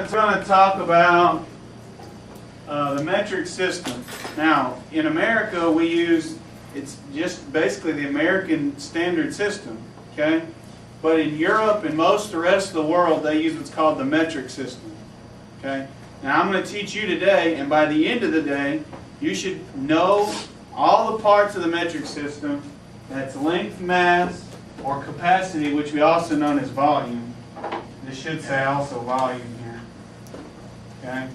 going to talk about the metric system. Now, in America, we use, it's just basically the American standard system, okay? But in Europe and most of the rest of the world, they use what's called the metric system, okay? Now, I'm going to teach you today, and by the end of the day, you should know all the parts of the metric system. That's length, mass, or capacity, which we also know as volume. This should say also volume here, okay?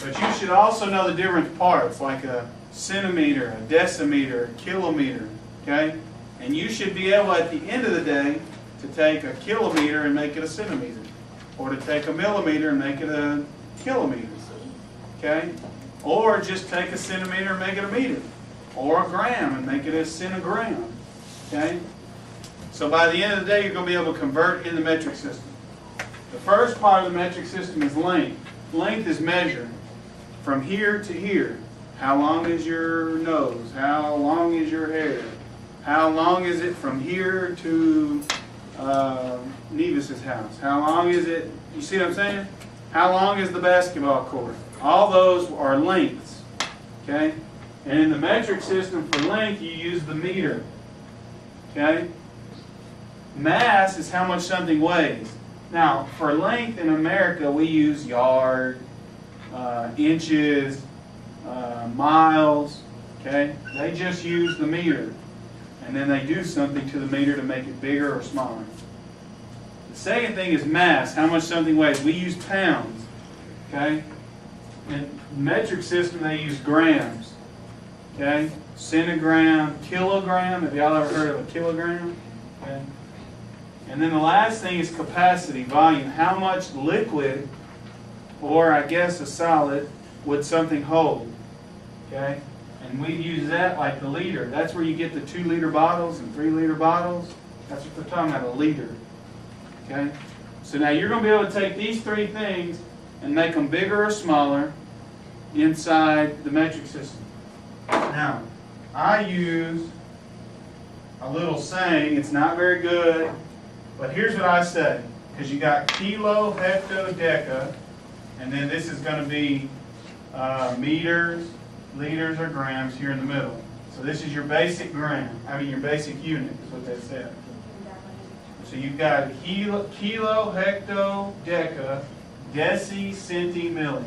But you should also know the different parts, like a centimeter, a decimeter, a kilometer, okay? And you should be able, at the end of the day, to take a kilometer and make it a centimeter, or to take a millimeter and make it a kilometer, okay? Or just take a centimeter and make it a meter, or a gram and make it a centigram, okay? So by the end of the day, you're going to be able to convert in the metric system. The first part of the metric system is length. Length is measured from here to here. How long is your nose? How long is your hair? How long is it from here to Nevis's house? How long is it? You see what I'm saying? How long is the basketball court? All those are lengths, okay? And in the metric system for length, you use the meter, okay? Mass is how much something weighs. Now, for length in America, we use yard, inches, miles, okay? They just use the meter, and then they do something to the meter to make it bigger or smaller. The second thing is mass, how much something weighs. We use pounds, okay? In the metric system, they use grams, okay? Centigram, kilogram. Have y'all ever heard of a kilogram? Okay. And then the last thing is capacity, volume. How much liquid, or I guess a solid, would something hold? Okay? And we use that like the liter. That's where you get the 2-liter bottles and 3-liter bottles. That's what they're talking about, a liter. Okay? So now you're going to be able to take these three things and make them bigger or smaller inside the metric system. Now, I use a little saying. It's not very good. But here's what I say, because you got kilo, hecto, deca, and then this is going to be meters, liters, or grams here in the middle. So this is your basic gram, your basic unit is what they said. So you've got kilo, hecto, deca, deci, centi, milli.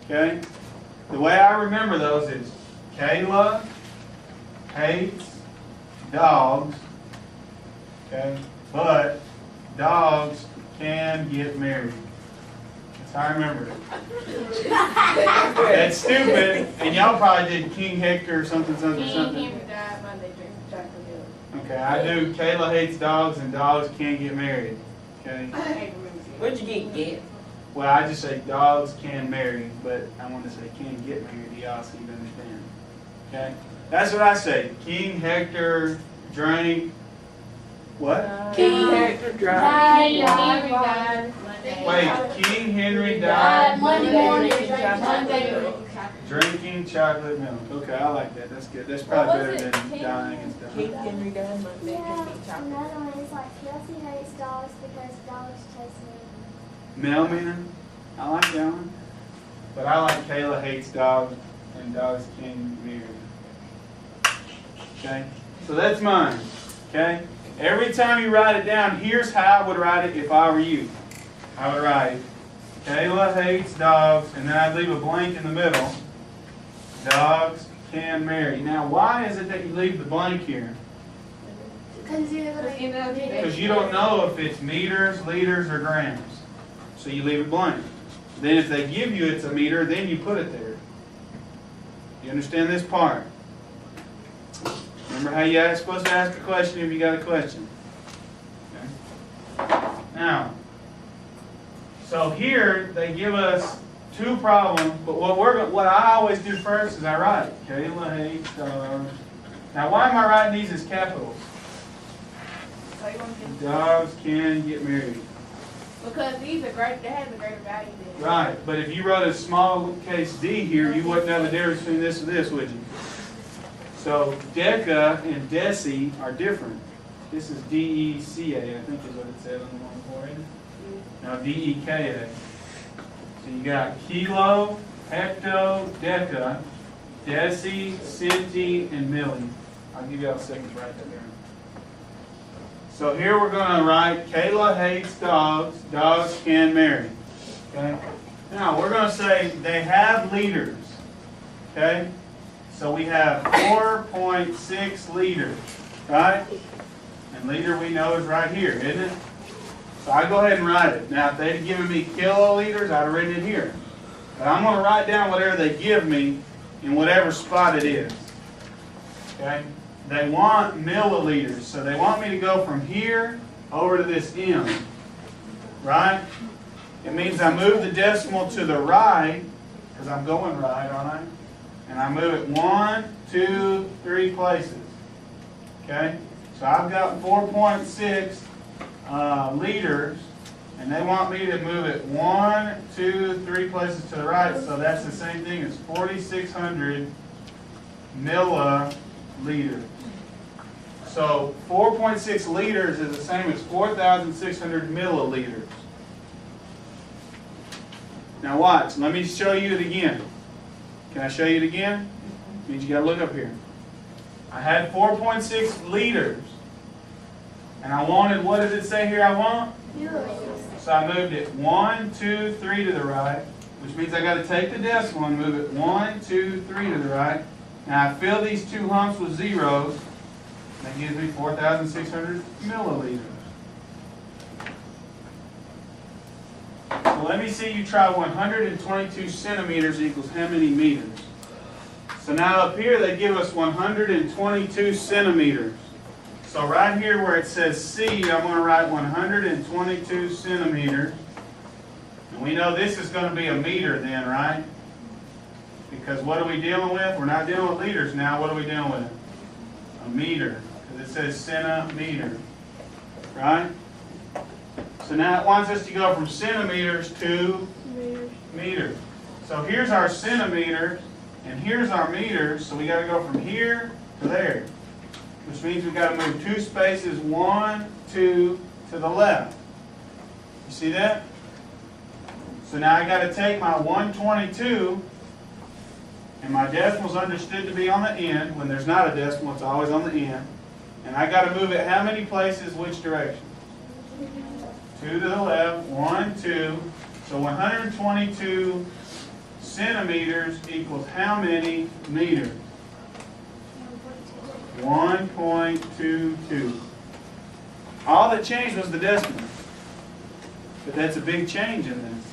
Okay? The way I remember those is Kayla hates dogs. Okay? But dogs can get married. That's how I remember it. That's stupid. And y'all probably did King Hector or something. Okay, I do Kayla hates dogs and dogs can't get married. Okay. Where'd you get? Well, I just say dogs can marry, but I want to say can get married. Y'all seem to understand. Okay. That's what I say. King Hector drank. What? King Hector died. Wait, King Henry died Monday morning. drinking chocolate milk. Okay, I like that. That's good. That's probably better than dying and stuff. King Henry died Monday Yeah, drinking chocolate. another one is like Kelsey hates dogs because dogs chase me. Mailman. I like that one. But I like Kayla hates dogs and dogs can marry. Okay? So that's mine. Okay? Every time you write it down, here's how I would write it if I were you. I would write, Kayla hates dogs, and then I'd leave a blank in the middle. Dogs can marry. Now, why is it that you leave the blank here? Because Because you don't know if it's meters, liters, or grams. So you leave it blank. Then if they give you it's a meter, then you put it there. You understand this part? Remember how you're supposed to ask a question if you got a question. Okay. Now, so here they give us two problems, but what I always do first is I write Kayla hates dogs. Now, why am I writing these as capitals? Dogs can get married. Because these are great, they have a great value then. Right, but if you wrote a small case D here, you wouldn't know the difference between this and this, would you? So deca and deci are different. This is DECA, I think is what it said on the one for it. Now DEKA. So you got kilo, hecto, deca, deci, centi, and milli. I'll give you all a second to write that down. So here we're going to write Kayla hates dogs. Dogs can marry. Okay. Now we're going to say they have liters. Okay. So we have 4.6 liters, right? And liter we know is right here, isn't it? So I go ahead and write it. Now if they'd given me kiloliters, I'd have written it here. But I'm going to write down whatever they give me in whatever spot it is. Okay? They want milliliters, so they want me to go from here over to this M. Right? It means I move the decimal to the right, because I'm going right, aren't I? And I move it 1, 2, 3 places. Okay? So I've got 4.6 liters, and they want me to move it 1, 2, 3 places to the right, so that's the same thing as 4,600 milliliters. So 4.6 liters is the same as 4,600 milliliters. Now watch, let me show you it again. Can I show you it again? Means you gotta look up here. I had 4.6 liters. And I wanted, what does it say here I want? So I moved it 1, 2, 3 to the right, which means I got to take the decimal and move it 1, 2, 3 to the right. Now I fill these two humps with zeros. That gives me 4,600 milliliters. So let me see you try 122 centimeters equals how many meters? So now up here they give us 122 centimeters. So right here where it says C, I'm going to write 122 centimeters. And we know this is going to be a meter then, right? Because what are we dealing with? We're not dealing with liters now. What are we dealing with? A meter. Because it says centimeter. Right? So now it wants us to go from centimeters to meters. So here's our centimeters, and here's our meters. So we got to go from here to there. Which means we've got to move 2 spaces, 1, 2, to the left. You see that? So now I got to take my 122, and my decimal's understood to be on the end. When there's not a decimal, it's always on the end. And I got to move it how many places, which direction? 2 to the left, 1, 2. So 122 centimeters equals how many meters? 1.22. All that changed was the decimal. But that's a big change in this.